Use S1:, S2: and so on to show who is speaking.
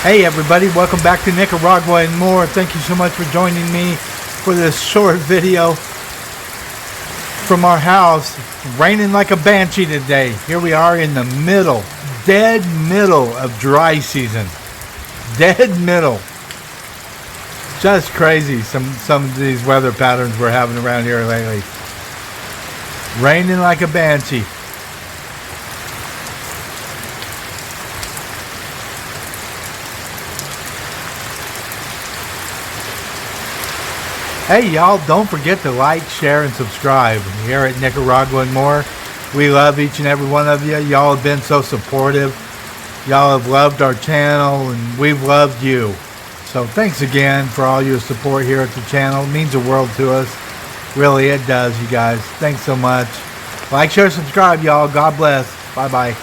S1: Hey everybody, welcome back to Nicaragua and more. Thank you so much for joining me for this short video from our house. Raining like a banshee today. Here we are in the dead middle of dry season. Dead middle. Just crazy some of these weather patterns we're having around here lately. Raining like a banshee. Hey y'all, don't forget to like, share, and subscribe here at Nicaragua and more. We love each and every one of you. Y'all have been so supportive. Y'all have loved our channel and we've loved you. So thanks again for all your support here at the channel. It means the world to us. Really, it does, you guys. Thanks so much. Like, share, subscribe, y'all. God bless. Bye-bye.